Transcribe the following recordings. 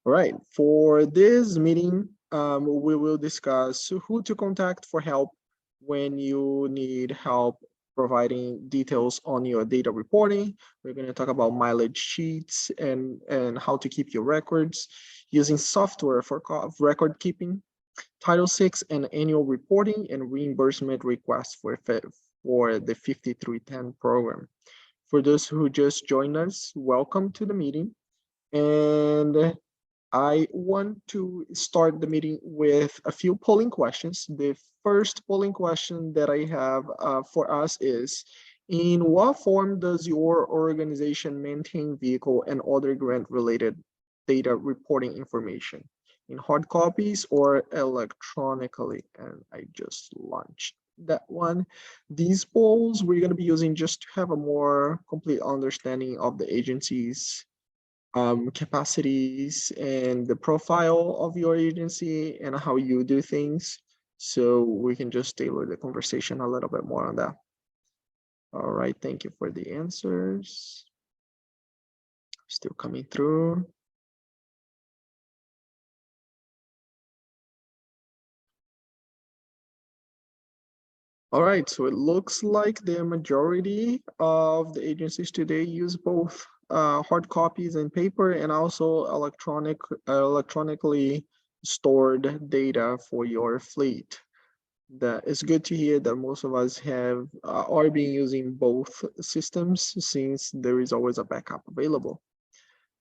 All right, for this meeting, we will discuss who to contact for help when you need help providing details on your data reporting. We're going to talk about mileage sheets and how to keep your records, using software for record keeping, Title VI and annual reporting, and reimbursement requests for the 5310 program. For those who just joined us, welcome to the meeting. And I want to start the meeting with a few polling questions. The first polling question that I have for us is, in what form does your organization maintain vehicle and other grant-related data reporting information? In hard copies or electronically? And I just launched that one. These polls we're going to be using just to have a more complete understanding of the agency's capacities and the profile of your agency and how you do things. So we can just tailor the conversation a little bit more on that. All right, thank you for the answers. Still coming through. All right, so it looks like the majority of the agencies today use both hard copies and paper, and also electronically stored data for your fleet. That is good to hear that most of us have are being using both systems, since there is always a backup available.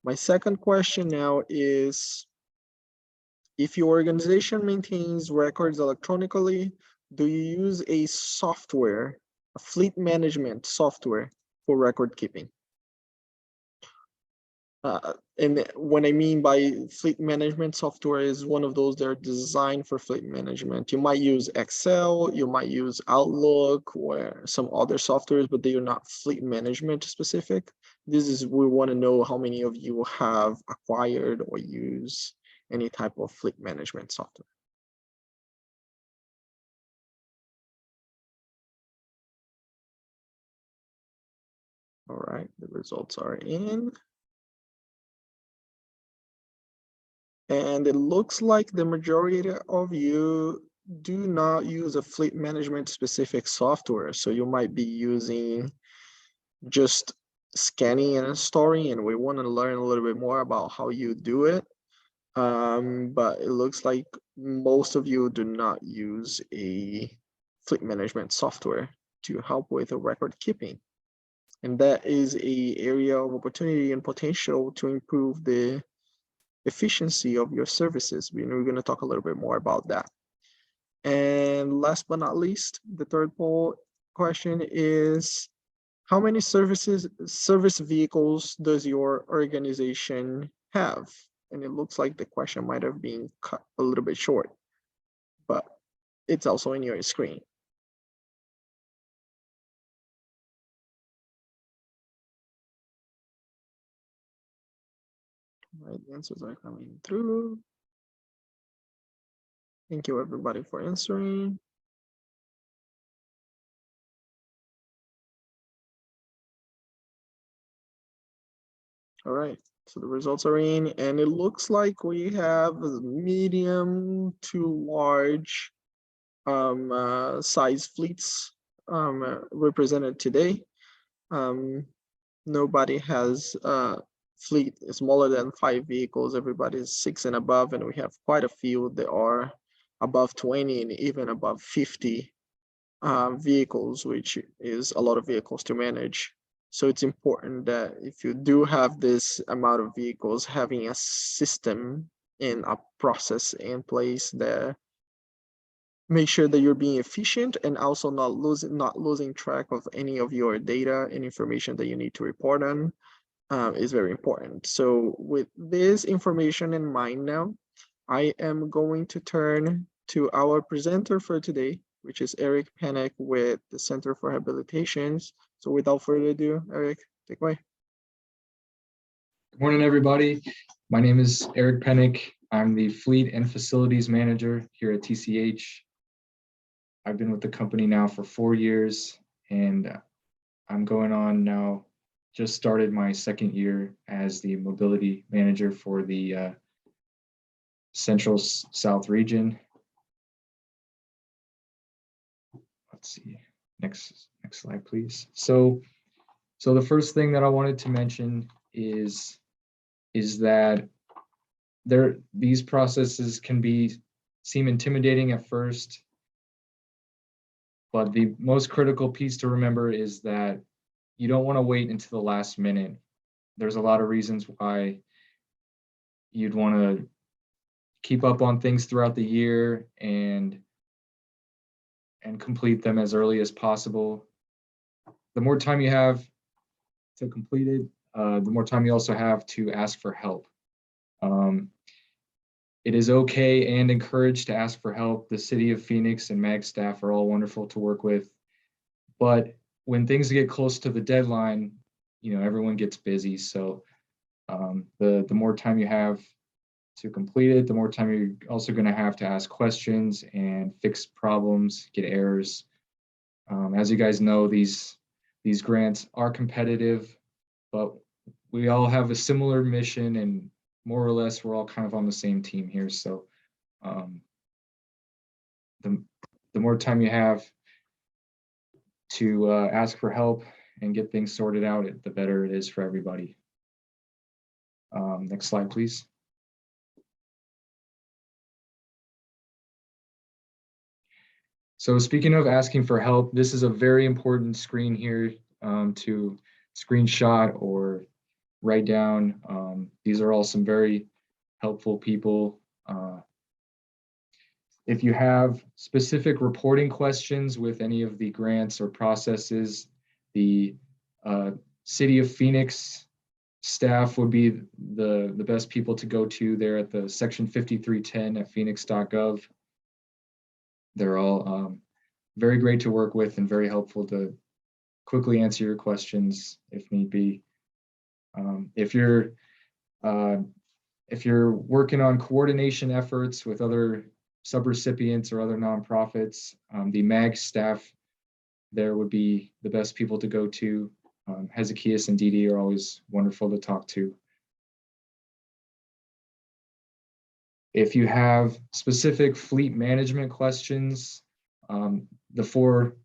My second question now is, if your organization maintains records electronically, do you use a software, a fleet management software for record keeping? And what I mean by fleet management software is one of those that are designed for fleet management. You might use Excel, you might use Outlook or some other softwares, but they are not fleet management specific. This is, we want to know how many of you have acquired or use any type of fleet management software. All right, the results are in. And it looks like the majority of you do not use a fleet management specific software. So you might be using just scanning and storing, and we want to learn a little bit more about how you do it. But it looks like most of you do not use a fleet management software to help with the record keeping. And that is a area of opportunity and potential to improve the efficiency of your services. We're going to talk a little bit more about that. And last but not least, the third poll question is, how many service vehicles does your organization have? And it looks like the question might have been cut a little bit short, but it's also in your screen. All right, the answers are coming through. Thank you everybody for answering. All right, so the results are in, and it looks like we have medium to large size fleets represented today. Nobody has a fleet smaller than 5 vehicles. Everybody is 6 and above, and we have quite a few that are above 20 and even above 50 vehicles, which is a lot of vehicles to manage. So it's important that if you do have this amount of vehicles, having a system and a process in place that make sure that you're being efficient and also not losing track of any of your data and information that you need to report on is very important. So with this information in mind now, I am going to turn to our presenter for today, which is Eric Panic with the Center for Habilitations. So without further ado, Eric, take away. Good morning, everybody. My name is Eric Penick. I'm the Fleet and Facilities Manager here at TCH. I've been with the company now for 4 years, and I'm going on now, just started my second year as the Mobility Manager for the Central South region. Let's see, next slide, please. So the first thing that I wanted to mention is that these processes can seem intimidating at first, but the most critical piece to remember is that you don't want to wait until the last minute. There's a lot of reasons why you'd want to keep up on things throughout the year and complete them as early as possible. The more time you have to complete it, the more time you also have to ask for help. It is okay and encouraged to ask for help. The City of Phoenix and MAG staff are all wonderful to work with. But when things get close to the deadline, everyone gets busy. So the more time you have to complete it, the more time you're also going to have to ask questions and fix problems, get errors. As you guys know, these grants are competitive, but we all have a similar mission, and more or less we're all kind of on the same team here. So the more time you have to ask for help and get things sorted out, the better it is for everybody. Next slide, please. So speaking of asking for help, this is a very important screen here to screenshot or write down. These are all some very helpful people. If you have specific reporting questions with any of the grants or processes, the City of Phoenix staff would be the best people to go to there at the section 5310 at phoenix.gov. They're all very great to work with and very helpful to quickly answer your questions if need be. If you're working on coordination efforts with other subrecipients or other nonprofits, the MAG staff there would be the best people to go to. Hezekias and Didi are always wonderful to talk to. If you have specific fleet management questions, the 4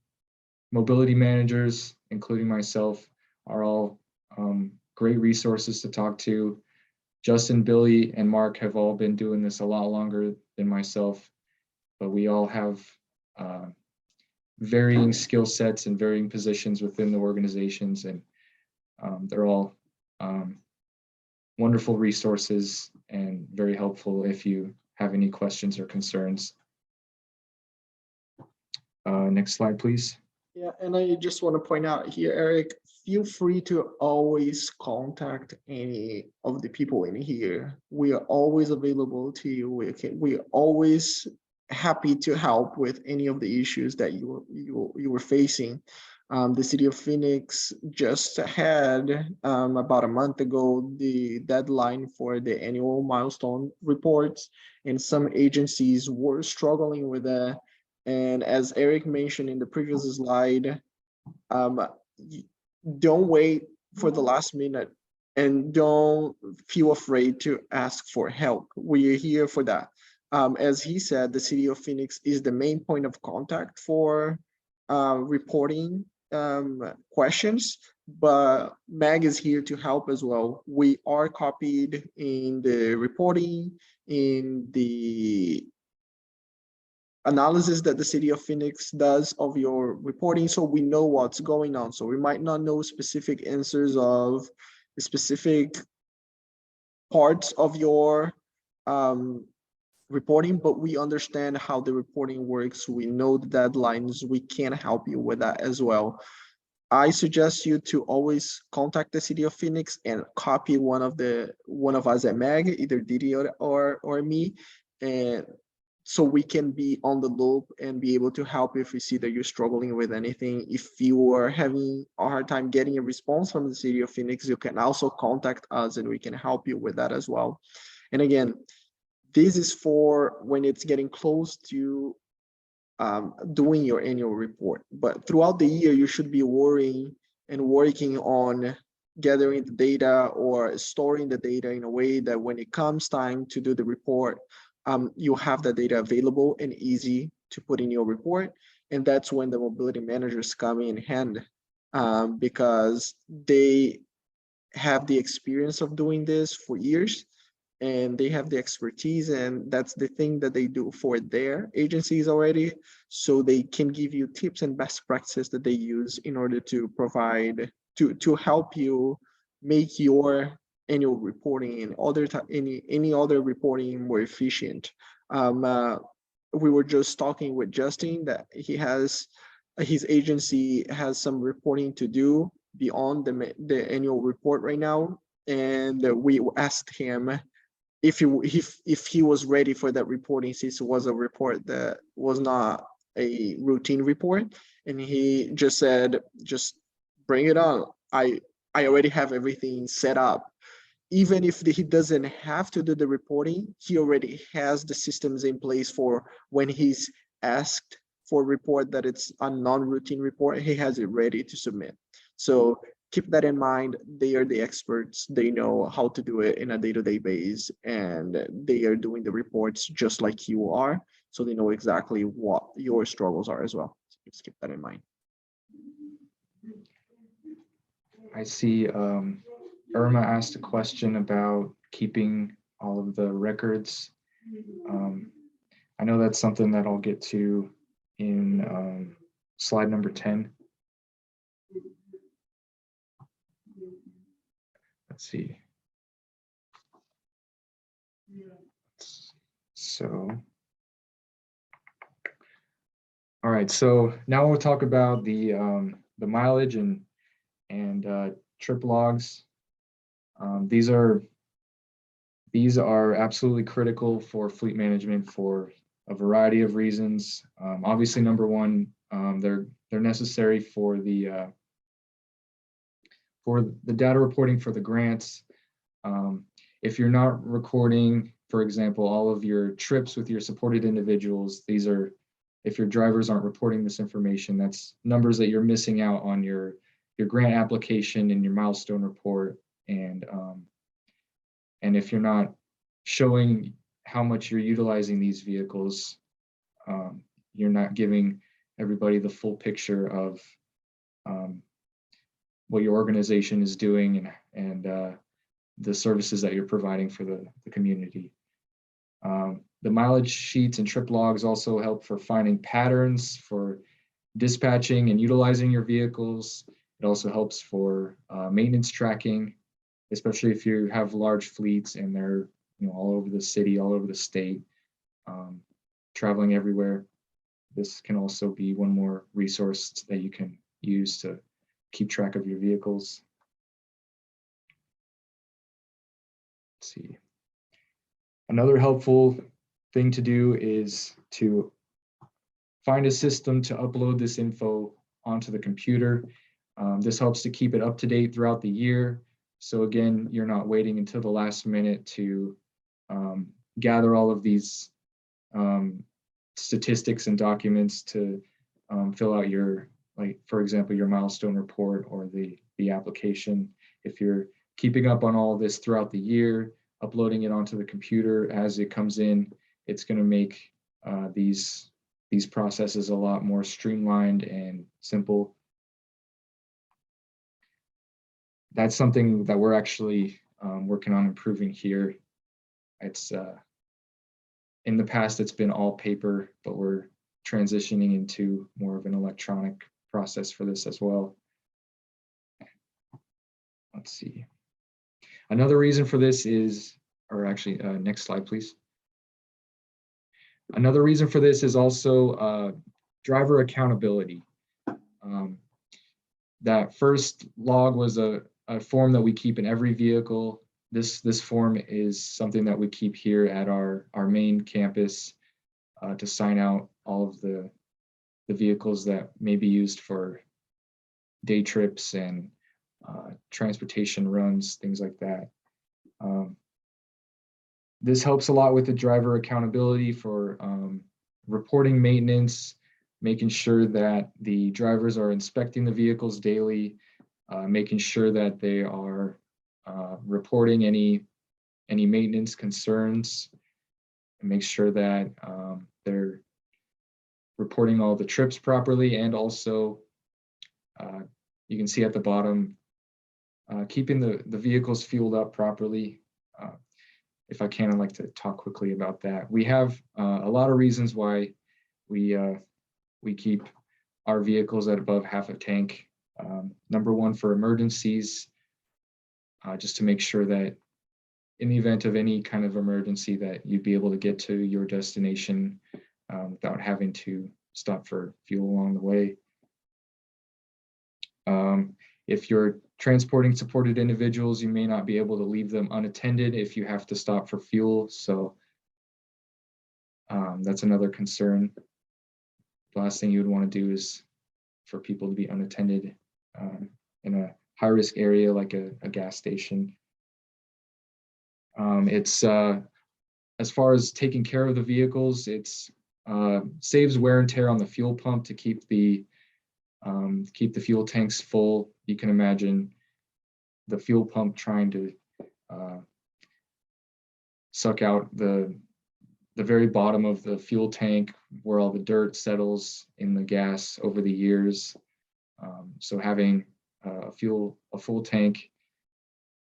mobility managers, including myself, are all great resources to talk to. Justin, Billy, and Mark have all been doing this a lot longer than myself, but we all have varying skill sets and varying positions within the organizations, and they're all wonderful resources and very helpful if you have any questions or concerns. Next slide, please. Yeah, and I just want to point out here, Eric, feel free to always contact any of the people in here. We are always available to you. We are always happy to help with any of the issues that you were facing. The City of Phoenix just had about a month ago the deadline for the annual milestone reports, and some agencies were struggling with that. And as Eric mentioned in the previous slide, don't wait for the last minute and don't feel afraid to ask for help. We are here for that. As he said, the City of Phoenix is the main point of contact for reporting questions, but MAG is here to help as well. We are copied in the reporting, in the analysis that the City of Phoenix does of your reporting, so we know what's going on. So we might not know specific answers of specific parts of your reporting, but we understand how the reporting works. We know the deadlines. We can help you with that as well. I suggest you to always contact the City of Phoenix and copy one of us at MAG, either Didi or me, and so we can be on the loop and be able to help if we see that you're struggling with anything. If you are having a hard time getting a response from the City of Phoenix, you can also contact us and we can help you with that as well. And again, this is for when it's getting close to doing your annual report. But throughout the year, you should be worrying and working on gathering the data or storing the data in a way that when it comes time to do the report, you have the data available and easy to put in your report. And that's when the mobility managers come in hand, because they have the experience of doing this for years, and they have the expertise, and that's the thing that they do for their agencies already. So they can give you tips and best practices that they use in order to provide, to help you make your annual reporting and any other reporting more efficient. We were just talking with Justin that he has, his agency has some reporting to do beyond the annual report right now, and we asked him if he was ready for that reporting, since it was a report that was not a routine report, and he just said, just bring it on. I already have everything set up. Even if he doesn't have to do the reporting, he already has the systems in place for when he's asked for a report that it's a non-routine report, he has it ready to submit. So keep that in mind. They are the experts. They know how to do it in a day-to-day basis, and they are doing the reports just like you are. So they know exactly what your struggles are as well. So just keep that in mind. I see Irma asked a question about keeping all of the records. I know that's something that I'll get to in slide number 10. Let's see. So, all right. So now we'll talk about the mileage and trip logs. These are absolutely critical for fleet management for a variety of reasons. Obviously, number one, they're necessary for the data reporting for the grants. If you're not recording, for example, all of your trips with your supported individuals, these are, if your drivers aren't reporting this information, that's numbers that you're missing out on your grant application and your milestone report. And if you're not showing how much you're utilizing these vehicles, you're not giving everybody the full picture of what your organization is doing and the services that you're providing for the community. The mileage sheets and trip logs also help for finding patterns for dispatching and utilizing your vehicles. It also helps for maintenance tracking, especially if you have large fleets and they're all over the city, all over the state, traveling everywhere. This can also be one more resource that you can use to keep track of your vehicles. Let's see. Another helpful thing to do is to find a system to upload this info onto the computer. This helps to keep it up to date throughout the year. So again, you're not waiting until the last minute to gather all of these statistics and documents to fill out your, like, for example, your milestone report or the application. If you're keeping up on all of this throughout the year, uploading it onto the computer as it comes in, it's going to make these processes a lot more streamlined and simple. That's something that we're actually working on improving here. It's in the past, it's been all paper, but we're transitioning into more of an electronic process for this as well. Let's see. Another reason for this is, or actually, next slide, please. Another reason for this is also driver accountability. That first log was a form that we keep in every vehicle. This form is something that we keep here at our main campus to sign out all of the vehicles that may be used for day trips and transportation runs, things like that. This helps a lot with the driver accountability for reporting maintenance, making sure that the drivers are inspecting the vehicles daily, making sure that they are reporting any maintenance concerns, and make sure that they're reporting all the trips properly, and also you can see at the bottom, keeping the vehicles fueled up properly. If I can, I'd like to talk quickly about that. We have a lot of reasons why we keep our vehicles at above half a tank. Number one, for emergencies, just to make sure that in the event of any kind of emergency that you'd be able to get to your destination without having to stop for fuel along the way. If you're transporting supported individuals, you may not be able to leave them unattended if you have to stop for fuel. So that's another concern. The last thing you would want to do is for people to be unattended in a high-risk area like a gas station. It's as far as taking care of the vehicles, it's saves wear and tear on the fuel pump to keep the fuel tanks full. You can imagine the fuel pump trying to suck out the very bottom of the fuel tank where all the dirt settles in the gas over the years. So having a full tank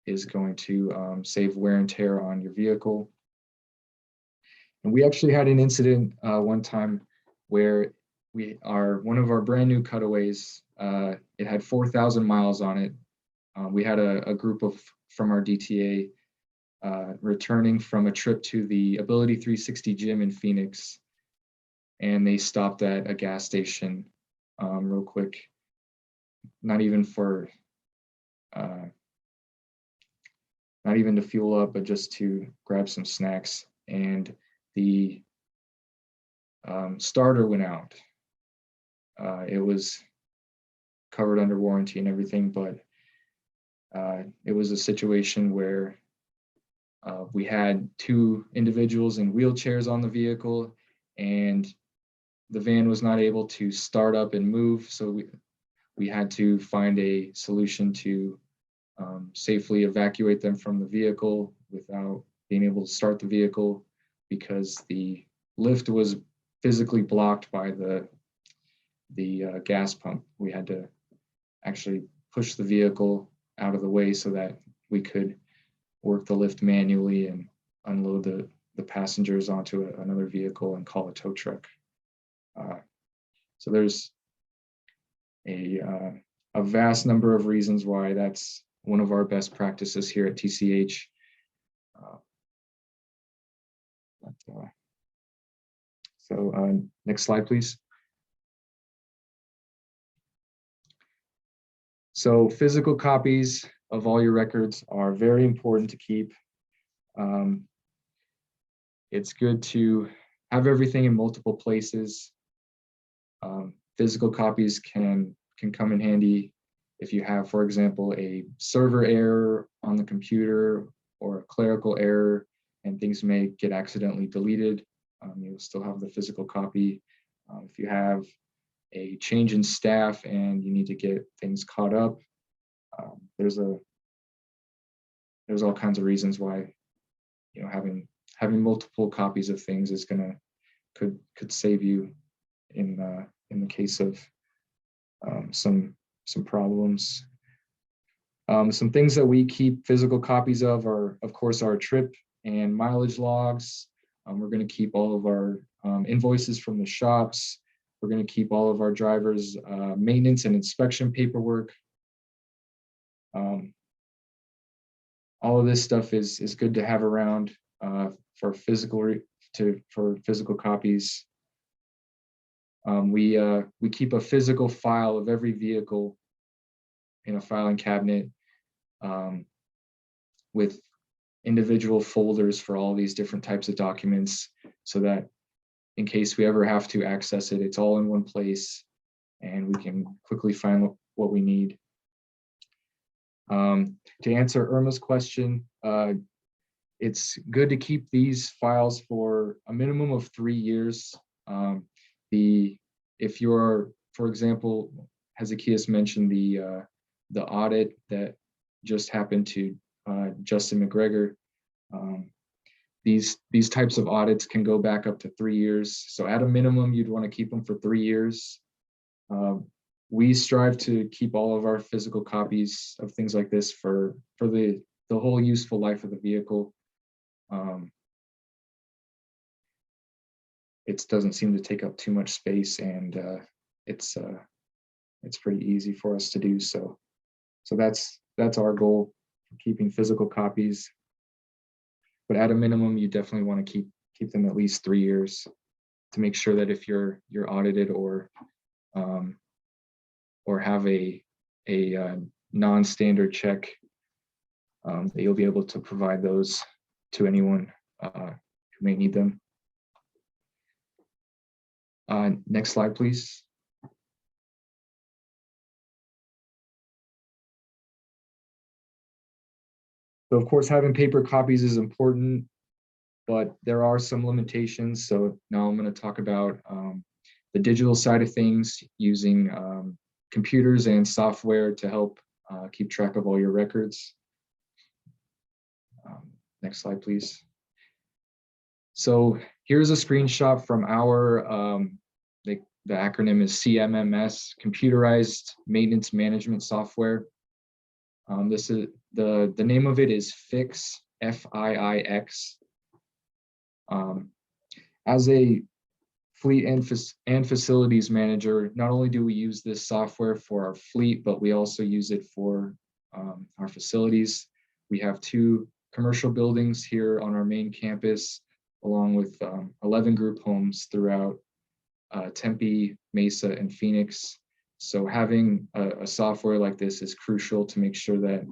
is going to save wear and tear on your vehicle. And we actually had an incident one time where one of our brand new cutaways, it had 4,000 miles on it. We had a group from our DTA returning from a trip to the Ability 360 gym in Phoenix, and they stopped at a gas station real quick, not even to fuel up, but just to grab some snacks. And the starter went out. It was covered under warranty and everything, but it was a situation where we had two individuals in wheelchairs on the vehicle, and the van was not able to start up and move. So we had to find a solution to safely evacuate them from the vehicle without being able to start the vehicle, because the lift was physically blocked by the gas pump. We had to actually push the vehicle out of the way so that we could work the lift manually and unload the passengers onto another vehicle and call a tow truck. So there's a vast number of reasons why that's one of our best practices here at TCH. Next slide, please. So physical copies of all your records are very important to keep. It's good to have everything in multiple places. Physical copies can come in handy if you have, for example, a server error on the computer or a clerical error and things may get accidentally deleted. You'll still have the physical copy. If you have a change in staff and you need to get things caught up, there's all kinds of reasons why, having multiple copies of things is could save you in the case of some problems. Some things that we keep physical copies of are, of course, our trip and mileage logs. We're going to keep all of our invoices from the shops. We're going to keep all of our drivers' maintenance and inspection paperwork. All of this stuff is good to have around for physical copies. We keep a physical file of every vehicle in a filing cabinet with individual folders for all these different types of documents, so that in case we ever have to access it, it's all in one place and we can quickly find what we need. To answer Irma's question, it's good to keep these files for a minimum of 3 years. If you're, for example, Hezekias mentioned the audit that just happened to Justin McGregor. these types of audits can go back up to 3 years. So at a minimum, you'd want to keep them for 3 years. We strive to keep all of our physical copies of things like this for the whole useful life of the vehicle. It doesn't seem to take up too much space, and it's pretty easy for us to do so. So that's our goal, keeping physical copies. But at a minimum, you definitely want to keep them at least 3 years to make sure that if you're audited or have a non-standard check, that you'll be able to provide those to anyone who may need them. Next slide, please. So of course, having paper copies is important, but there are some limitations. So now I'm going to talk about the digital side of things, using computers and software to help keep track of all your records. Next slide, please. So here's a screenshot from our, the acronym is CMMS, Computerized Maintenance Management Software. This is the name of it is FIX, F-I-I-X. As a fleet and facilities manager, not only do we use this software for our fleet, but we also use it for our facilities. We have 2 commercial buildings here on our main campus, along with 11 group homes throughout Tempe, Mesa, and Phoenix. So having a software like this is crucial to make sure that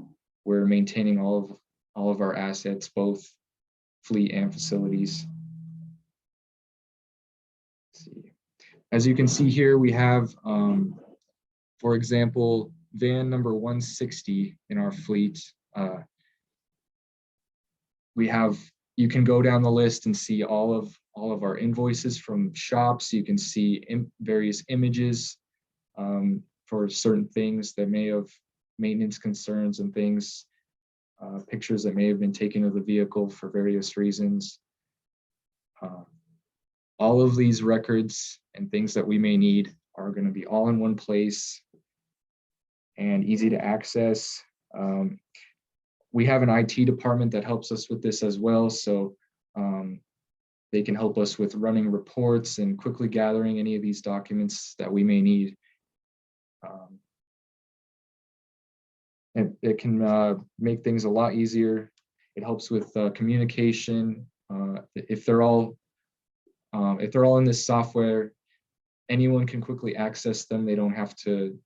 we're maintaining all of our assets, both fleet and facilities. Let's see. As you can see here, we have, for example, van number 160 in our fleet. You can go down the list and see all of our invoices from shops. You can see various images for certain things that may have maintenance concerns and things, pictures that may have been taken of the vehicle for various reasons. All of these records and things that we may need are going to be all in one place and easy to access. We have an IT department that helps us with this as well. So they can help us with running reports and quickly gathering any of these documents that we may need. It can make things a lot easier. It helps with communication. If they're all in this software, anyone can quickly access them. They don't have to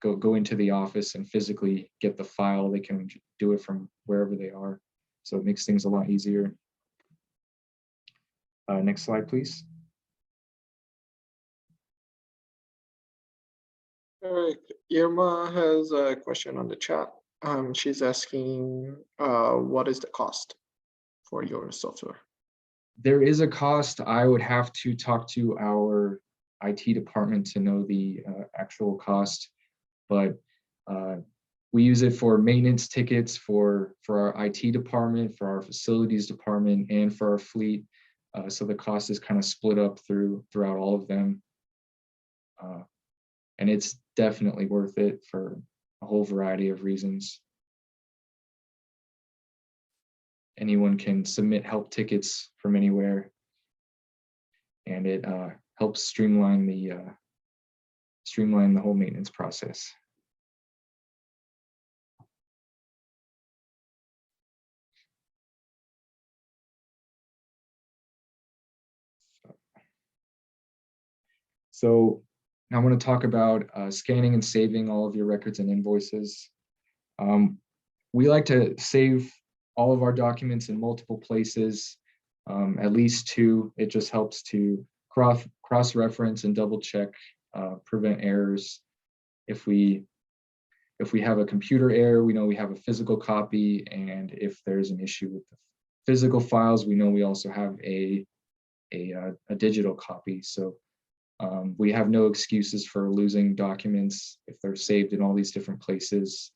go into the office and physically get the file. They can do it from wherever they are. So it makes things a lot easier. Next slide, please. Eric, Irma has a question on the chat. She's asking, what is the cost for your software? There is a cost. I would have to talk to our IT department to know the actual cost, but we use it for maintenance tickets for our IT department, for our facilities department, and for our fleet. So the cost is kind of split up throughout all of them. And it's definitely worth it for a whole variety of reasons. Anyone can submit help tickets from anywhere, and it helps streamline the whole maintenance process. So now I want to talk about scanning and saving all of your records and invoices. We like to save all of our documents in multiple places, at least 2. It just helps to cross-reference and double-check, prevent errors. If we have a computer error, we know we have a physical copy, and if there's an issue with the physical files, we know we also have a digital copy. So we have no excuses for losing documents if they're saved in all these different places.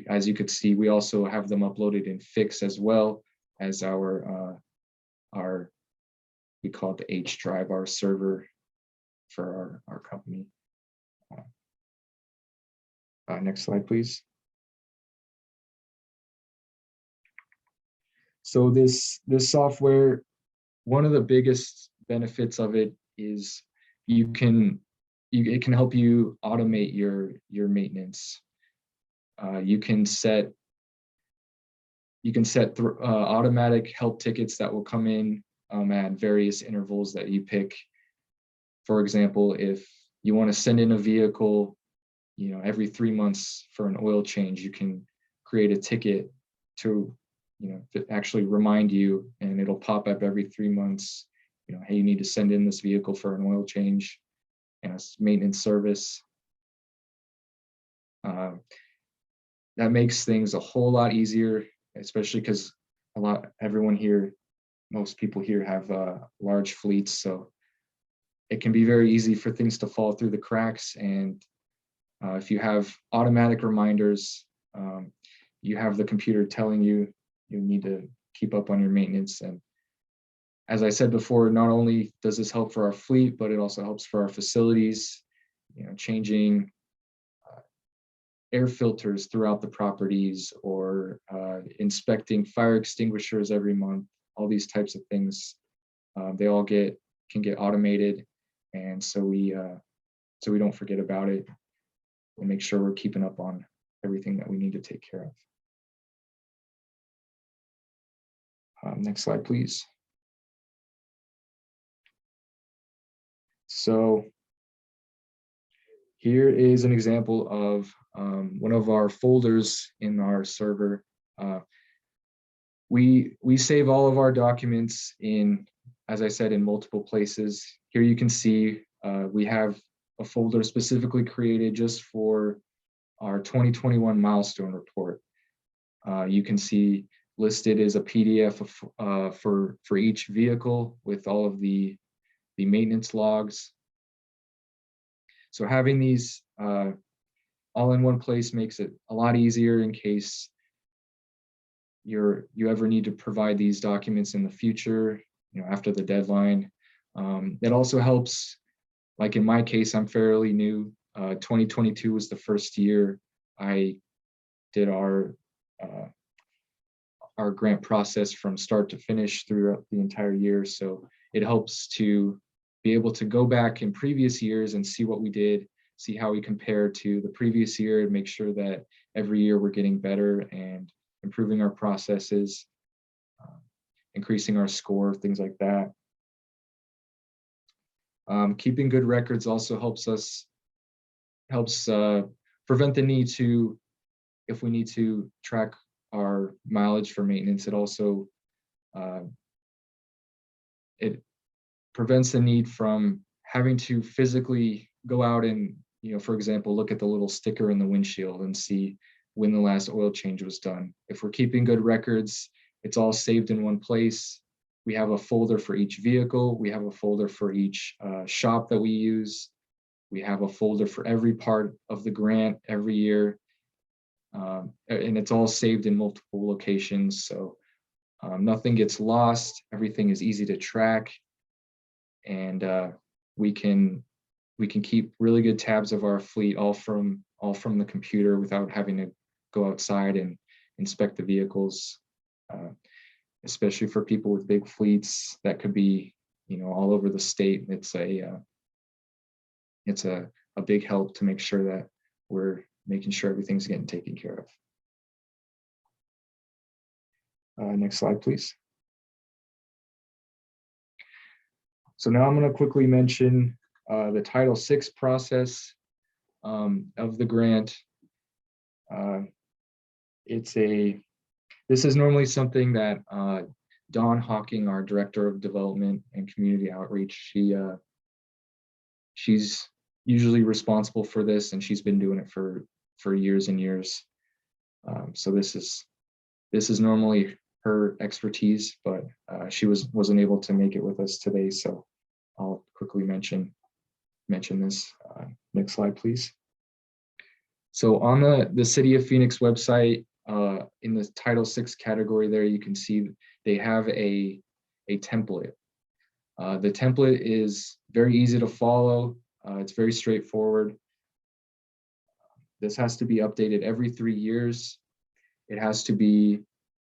As you could see, we also have them uploaded in FIX as well as our we call it the H drive, our server for our company. Next slide, please. So this software, one of the biggest benefits of it is it can help you automate your maintenance. You can set automatic help tickets that will come in at various intervals that you pick. For example, if you want to send in a vehicle, every 3 months for an oil change, you can create a ticket to actually remind you, and it'll pop up every 3 months. Hey, you need to send in this vehicle for an oil change and a maintenance service. That makes things a whole lot easier, especially because most people here have large fleets, so it can be very easy for things to fall through the cracks. And if you have automatic reminders, you have the computer telling you need to keep up on your maintenance. And as I said before, not only does this help for our fleet, but it also helps for our facilities, changing air filters throughout the properties, or inspecting fire extinguishers every month. All these types of things, they all can get automated, and so we don't forget about it. We'll make sure we're keeping up on everything that we need to take care of. Next slide, please. So here is an example of one of our folders in our server. We save all of our documents in, as I said, in multiple places. Here you can see we have a folder specifically created just for our 2021 milestone report. You can see listed as a PDF for each vehicle with all of the maintenance logs. So having these all in one place makes it a lot easier in case you ever need to provide these documents in the future, after the deadline. It also helps, like in my case, I'm fairly new. 2022 was the first year I did our grant process from start to finish throughout the entire year. So it helps to be able to go back in previous years and see what we did, see how we compare to the previous year, and make sure that every year we're getting better and improving our processes, increasing our score, things like that. Keeping good records also helps prevent the need to, if we need to track our mileage for maintenance, it also it prevents the need from having to physically go out and, for example, look at the little sticker in the windshield and see when the last oil change was done. If we're keeping good records, it's all saved in one place. We have a folder for each vehicle. We have a folder for each shop that we use. We have a folder for every part of the grant every year. And it's all saved in multiple locations. So nothing gets lost. Everything is easy to track. And we can keep really good tabs of our fleet all from the computer without having to go outside and inspect the vehicles. Especially for people with big fleets that could be, all over the state. It's a big help to make sure that we're making sure everything's getting taken care of. Next slide, please. So now I'm going to quickly mention the Title VI process of the grant. This is normally something that Dawn Hawking, our Director of Development and Community Outreach, she's usually responsible for this, and she's been doing it for years and years. So this is normally her expertise, but she wasn't able to make it with us today, so I'll quickly mention this. Next slide, please. So on the City of Phoenix website, in the Title VI category there, you can see they have a template. The template is very easy to follow. It's very straightforward. This has to be updated every 3 years. It has to be,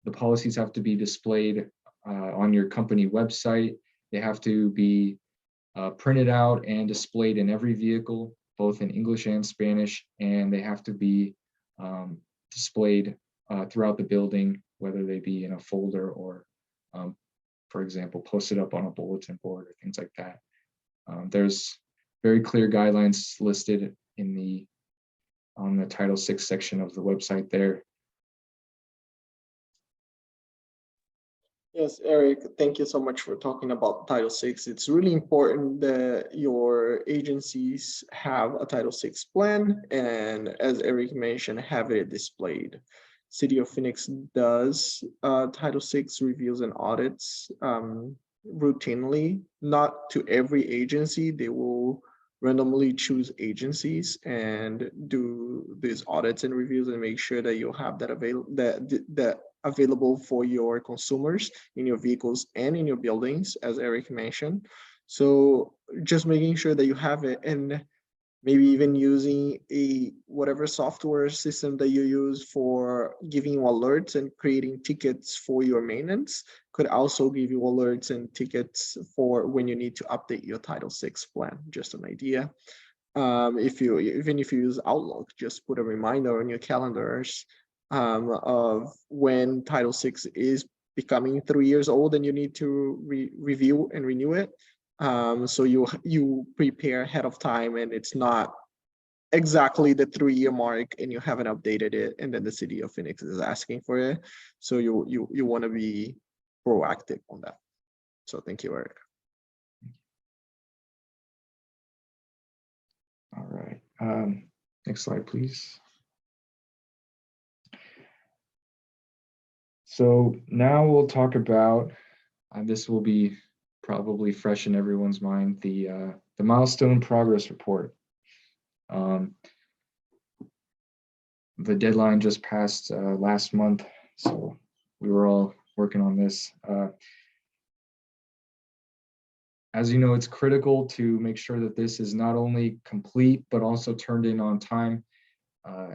the policies have to be displayed on your company website. They have to be printed out and displayed in every vehicle, both in English and Spanish, and they have to be displayed throughout the building, whether they be in a folder or, for example, posted up on a bulletin board or things like that. There's very clear guidelines listed on the Title VI section of the website there. Yes, Eric, thank you so much for talking about Title VI. It's really important that your agencies have a Title VI plan, and as Eric mentioned, have it displayed. City of Phoenix does Title VI reviews and audits routinely, not to every agency. They will randomly choose agencies and do these audits and reviews and make sure that you have that available for your consumers in your vehicles and in your buildings, as Eric mentioned. So just making sure that you have it, and maybe even using whatever software system that you use for giving you alerts and creating tickets for your maintenance could also give you alerts and tickets for when you need to update your Title VI plan. Just an idea. Even if you use Outlook, just put a reminder on your calendars of when Title VI is becoming 3 years old and you need to review and renew it. So you prepare ahead of time, and it's not exactly the 3-year mark and you haven't updated it, and then the City of Phoenix is asking for it. So you want to be proactive on that. So thank you, Eric. All right, next slide, please. So now we'll talk about, this will be probably fresh in everyone's mind, the Milestone progress report. The deadline just passed last month, so we were all working on this. As you know, it's critical to make sure that this is not only complete, but also turned in on time.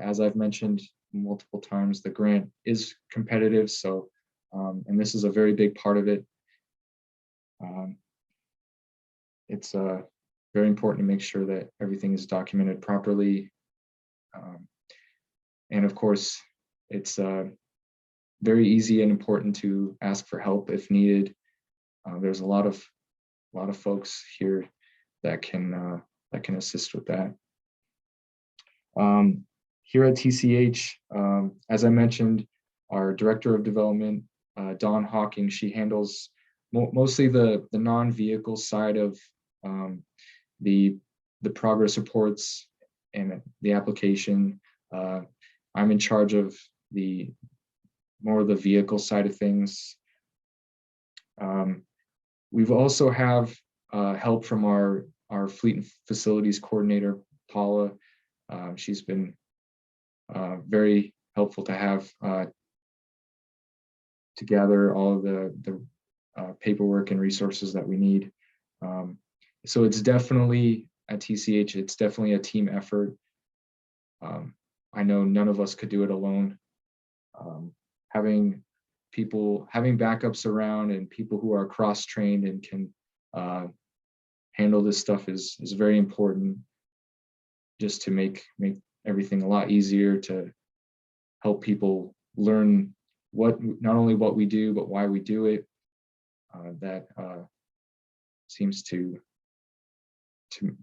As I've mentioned multiple times, the grant is competitive, so and this is a very big part of it. It's very important to make sure that everything is documented properly. And of course, it's very easy and important to ask for help if needed. There's a lot of folks here that can assist with that. Here at TCH, as I mentioned, our Director of Development, Dawn Hawking, she handles mostly the non-vehicle side of the progress reports and the application. I'm in charge of more of the vehicle side of things. We've also have help from our fleet and facilities coordinator, Paula. She's been very helpful to have to gather all of the paperwork and resources that we need. So it's definitely at TCH, it's definitely a team effort. I know none of us could do it alone. Having backups around and people who are cross-trained and can handle this stuff is very important, just to make everything a lot easier, to help people learn not only what we do, but why we do it. That seems to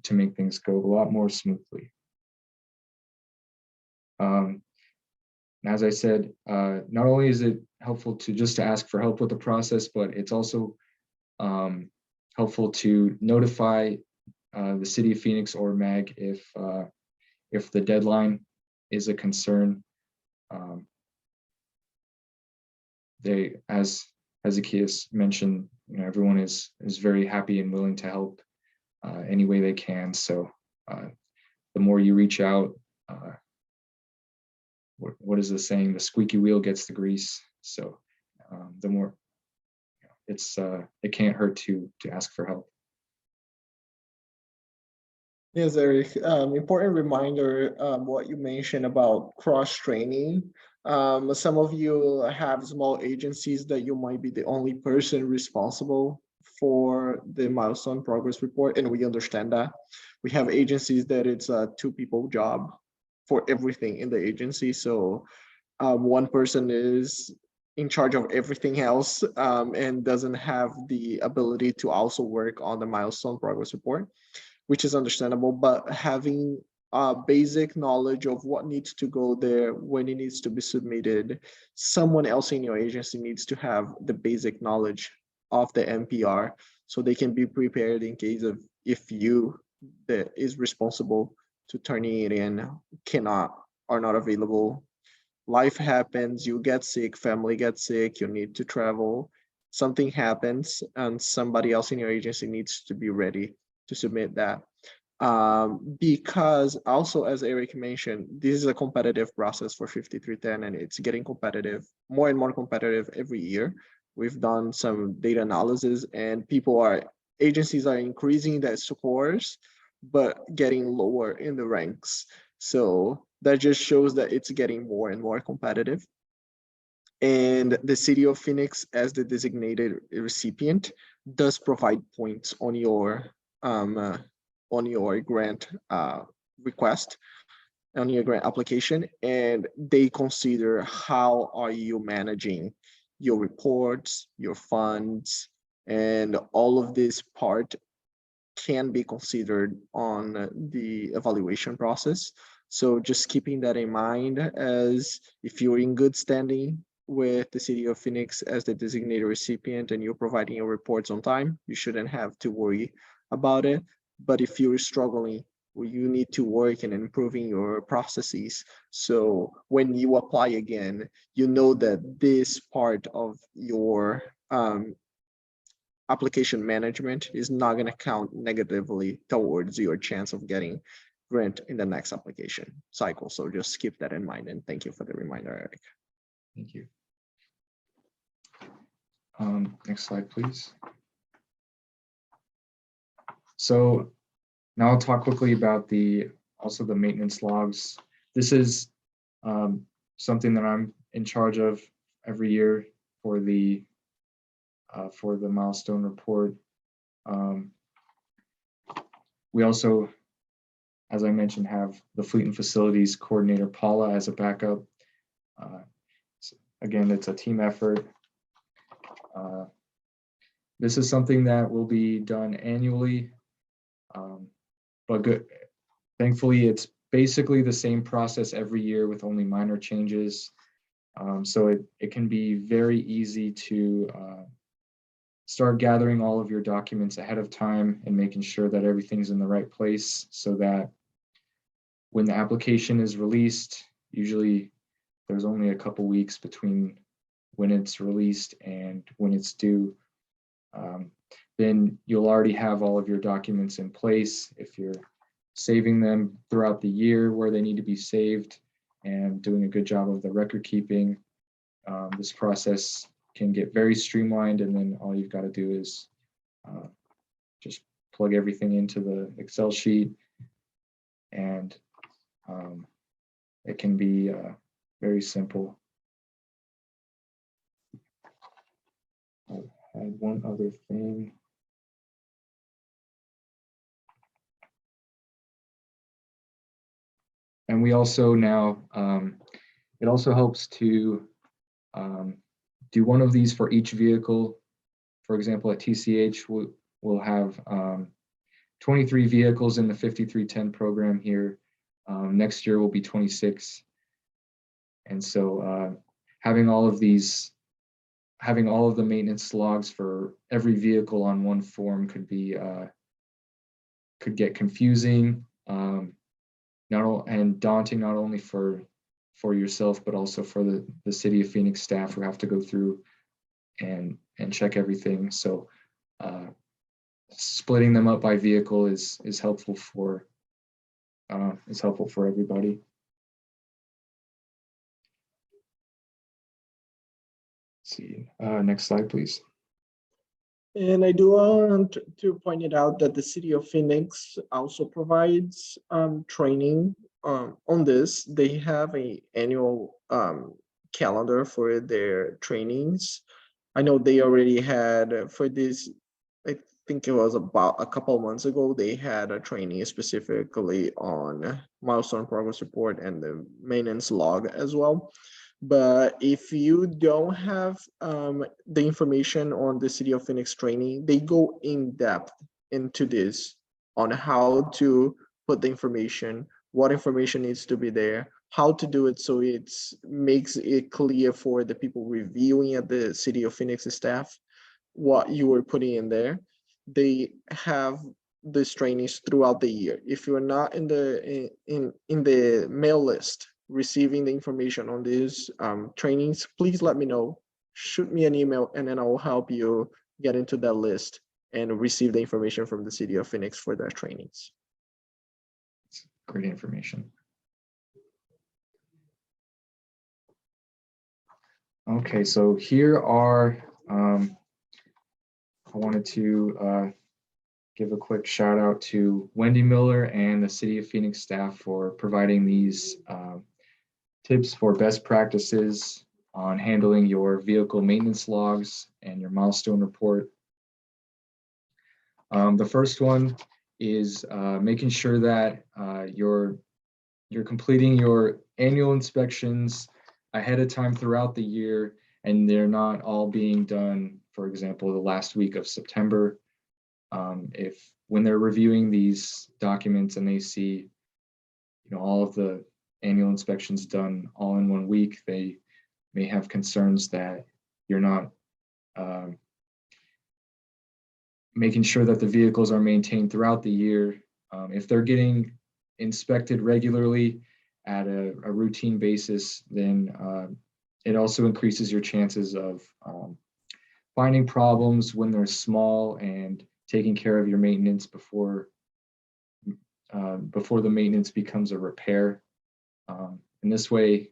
make things go a lot more smoothly. As I said, not only is it helpful to ask for help with the process, but it's also helpful to notify the City of Phoenix or MAG if the deadline is a concern. As Zacchaeus mentioned, everyone is very happy and willing to help any way they can. So the more you reach out, what is the saying? The squeaky wheel gets the grease. So the more, it can't hurt to ask for help. Yes, Eric. Important reminder, what you mentioned about cross-training. Some of you have small agencies that you might be the only person responsible for the milestone progress report, and we understand that. We have agencies that it's a two-people job for everything in the agency. So one person is in charge of everything else, and doesn't have the ability to also work on the milestone progress report, which is understandable, but having basic knowledge of what needs to go there, when it needs to be submitted, someone else in your agency needs to have the basic knowledge of the MPR so they can be prepared in case of if you that is responsible to turning it in cannot are not available. Life happens, you get sick, family gets sick, you need to travel, something happens, and somebody else in your agency needs to be ready to submit that. Because also, as Eric mentioned, this is a competitive process for 5310, and it's getting competitive, more and more competitive every year. We've done some data analysis, and agencies are increasing their scores, but getting lower in the ranks. So that just shows that it's getting more and more competitive. And the city of Phoenix, as the designated recipient, does provide points on your grant request, on your grant application, and they consider how are you managing your reports, your funds, and all of this part can be considered on the evaluation process. So just keeping that in mind, as if you're in good standing with the city of Phoenix as the designated recipient and you're providing your reports on time, you shouldn't have to worry about it. But if you're struggling, you need to work in improving your processes. So when you apply again, you know that this part of your application management is not going to count negatively towards your chance of getting grant in the next application cycle. So just keep that in mind, and thank you for the reminder, Eric. Thank you. Next slide, please. So now I'll talk quickly about also the maintenance logs. This is something that I'm in charge of every year for the milestone report. We also, as I mentioned, have the fleet and facilities coordinator, Paula, as a backup. Again, it's a team effort. This is something that will be done annually, but thankfully, it's basically the same process every year with only minor changes. So it can be very easy to start gathering all of your documents ahead of time and making sure that everything's in the right place so that when the application is released, usually there's only a couple weeks between when it's released and when it's due. Then you'll already have all of your documents in place. If you're saving them throughout the year where they need to be saved and doing a good job of the record keeping, this process can get very streamlined, and then all you've got to do is just plug everything into the Excel sheet, and it can be very simple. I had one other thing. And we also now, it also helps to do one of these for each vehicle. For example, at TCH, we'll have 23 vehicles in the 5310 program here. Next year will be 26. And so having all of the maintenance logs for every vehicle on one form could get confusing and daunting, not only for yourself, but also for the City of Phoenix staff who have to go through and check everything. So splitting them up by vehicle is helpful for everybody. see, next slide, please. And I do want to point it out that the city of Phoenix also provides training on this. They have a annual calendar for their trainings. I know they already had for this, I think it was about a couple of months ago, they had a training specifically on milestone progress report and the maintenance log as well. But if you don't have the information on the City of Phoenix training, they go in depth into this on how to put the information, what information needs to be there, how to do it so it makes it clear for the people reviewing at the City of Phoenix staff what you were putting in there. They have these trainings throughout the year. If you're not in the mail list receiving the information on these trainings, please let me know. Shoot me an email and then I will help you get into that list and receive the information from the City of Phoenix for their trainings. Great information. Okay, so here are, I wanted to give a quick shout out to Wendy Miller and the City of Phoenix staff for providing these tips for best practices on handling your vehicle maintenance logs and your milestone report. The first one is making sure that you're completing your annual inspections ahead of time throughout the year, and they're not all being done, for example, the last week of September. If when they're reviewing these documents and they see, all of the annual inspections done all in one week, they may have concerns that you're not making sure that the vehicles are maintained throughout the year. If they're getting inspected regularly at a routine basis, then it also increases your chances of finding problems when they're small and taking care of your maintenance before the maintenance becomes a repair. In this way,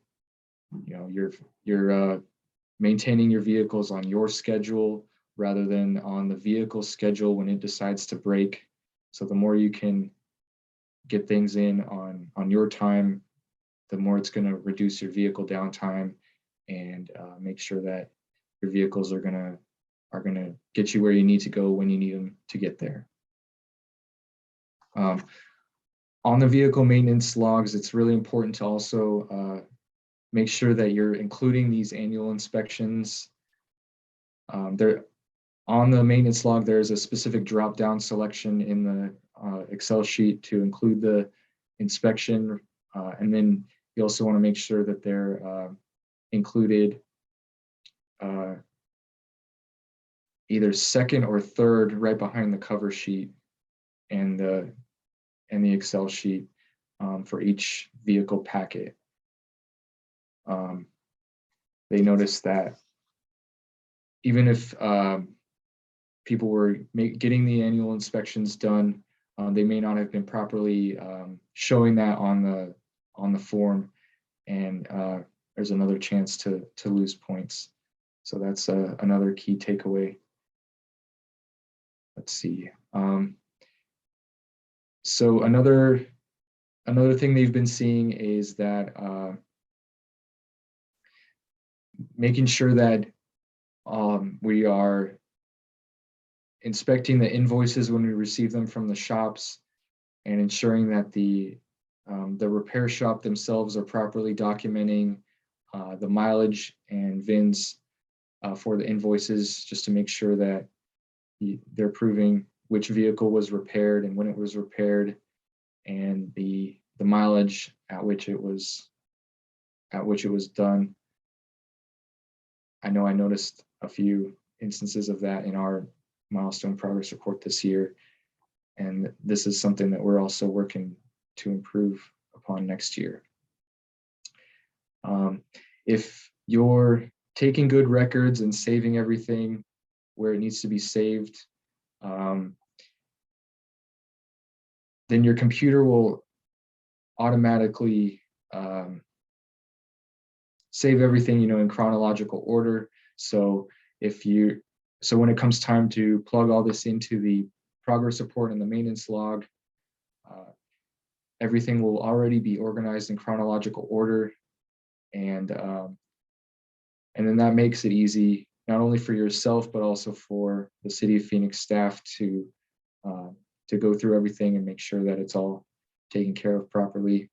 you're maintaining your vehicles on your schedule rather than on the vehicle schedule when it decides to break. So the more you can get things in on your time, the more it's going to reduce your vehicle downtime and make sure that your vehicles are going to get you where you need to go when you need them to get there. On the vehicle maintenance logs, it's really important to also make sure that you're including these annual inspections. There, on the maintenance log, there's a specific drop-down selection in the Excel sheet to include the inspection, and then you also want to make sure that they're included either second or third right behind the cover sheet and the Excel sheet for each vehicle packet. They noticed that even if people were getting the annual inspections done, they may not have been properly showing that on the form, and there's another chance to lose points. So that's another key takeaway. Let's see. So another thing they've been seeing is that making sure that we are inspecting the invoices when we receive them from the shops and ensuring that the repair shop themselves are properly documenting the mileage and VINs for the invoices, just to make sure that they're proving which vehicle was repaired and when it was repaired, and the mileage at which it was done. I know I noticed a few instances of that in our milestone progress report this year, and this is something that we're also working to improve upon next year. If you're taking good records and saving everything where it needs to be saved, then your computer will automatically save everything, in chronological order. So when it comes time to plug all this into the progress report and the maintenance log, everything will already be organized in chronological order. And then that makes it easy, not only for yourself, but also for the City of Phoenix staff to go through everything and make sure that it's all taken care of properly.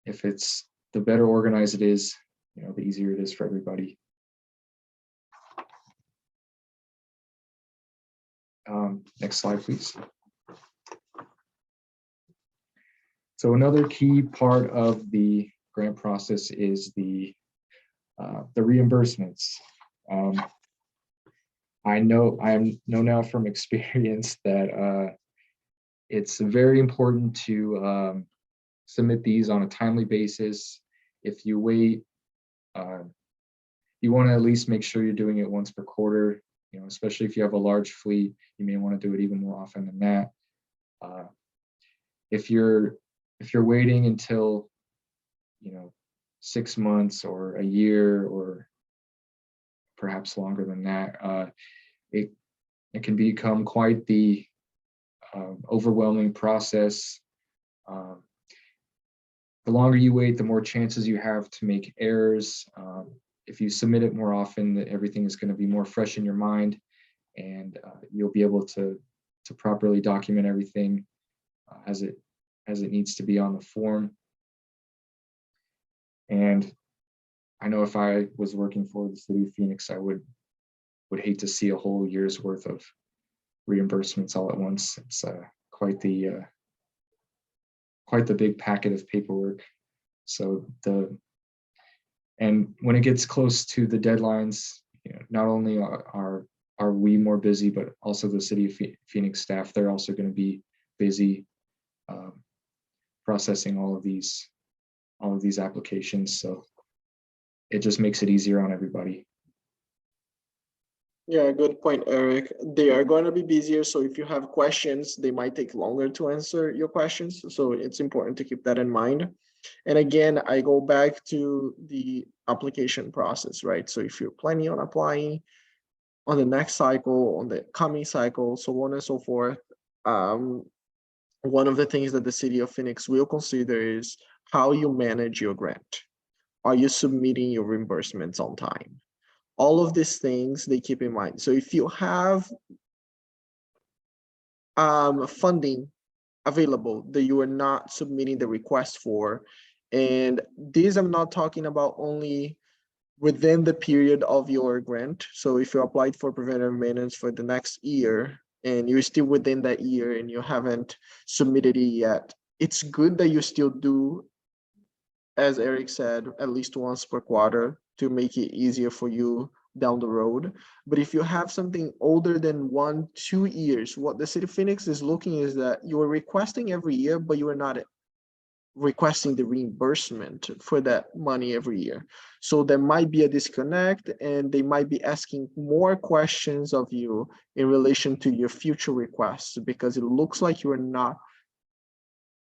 If it's the better organized it is, the easier it is for everybody. Next slide, please. So another key part of the grant process is the reimbursements. I know now from experience that it's very important to submit these on a timely basis. If you wait, you want to at least make sure you're doing it once per quarter. Especially if you have a large fleet, you may want to do it even more often than that. If you're waiting until 6 months or a year or perhaps longer than that, it can become quite the overwhelming process. The longer you wait, the more chances you have to make errors. If you submit it more often, everything is going to be more fresh in your mind, and you'll be able to properly document everything as it needs to be on the form. And I know if I was working for the City of Phoenix, I would hate to see a whole year's worth of reimbursements all at once. It's quite the big packet of paperwork. So and when it gets close to the deadlines, not only are we more busy, but also the City of Phoenix staff, they're also going to be busy processing all of these applications. So it just makes it easier on everybody. Yeah, good point, Eric. They are going to be busier, so if you have questions, they might take longer to answer your questions. So it's important to keep that in mind. And again, I go back to the application process, right? So if you're planning on applying on the next cycle, on the coming cycle, so on and so forth, one of the things that the City of Phoenix will consider is how you manage your grant. Are you submitting your reimbursements on time? All of these things they keep in mind. So if you have funding available that you are not submitting the request for, and these I'm not talking about only within the period of your grant. So if you applied for preventive maintenance for the next year and you're still within that year and you haven't submitted it yet, it's good that you still do, as Eric said, at least once per quarter to make it easier for you down the road. But if you have something older than 1-2 years, what the City of Phoenix is looking is that you are requesting every year, but you are not requesting the reimbursement for that money every year. So there might be a disconnect, and they might be asking more questions of you in relation to your future requests, because it looks like you are not.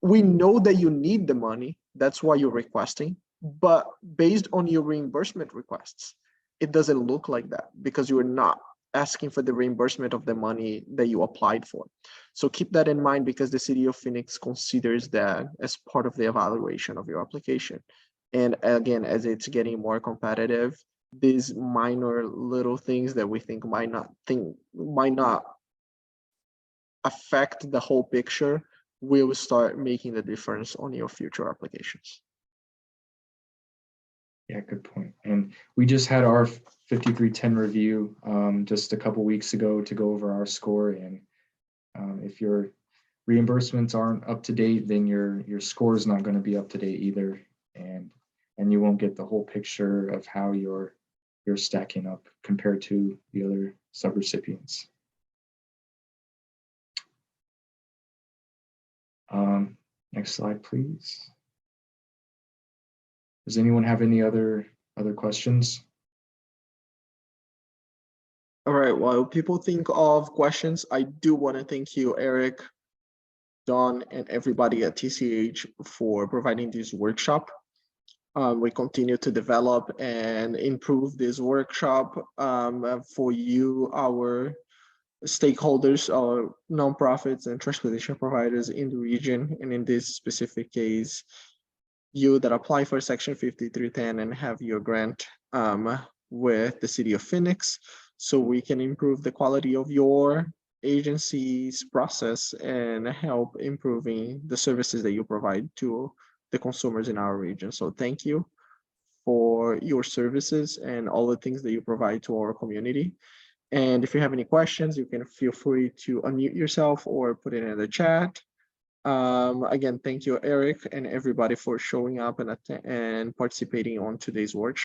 We know that you need the money, that's why you're requesting, but based on your reimbursement requests, it doesn't look like that because you are not asking for the reimbursement of the money that you applied for. So keep that in mind, because the City of Phoenix considers that as part of the evaluation of your application. And again, as it's getting more competitive, these minor little things that we think might not affect the whole picture will start making the difference on your future applications. Yeah, good point. And we just had our 5310 review just a couple weeks ago to go over our score. And if your reimbursements aren't up to date, then your score is not going to be up to date either, and you won't get the whole picture of how you're stacking up compared to the other subrecipients. Next slide, please. Does anyone have any other questions? All right, while people think of questions, I do want to thank you, Eric, Don, and everybody at TCH for providing this workshop. We continue to develop and improve this workshop for you, our stakeholders, our nonprofits and transportation providers in the region. And in this specific case, you that apply for Section 5310 and have your grant with the city of Phoenix, so we can improve the quality of your agency's process and help improving the services that you provide to the consumers in our region. So thank you for your services and all the things that you provide to our community. And if you have any questions, you can feel free to unmute yourself or put it in the chat. Again, thank you, Eric, and everybody for showing up and participating on today's workshop.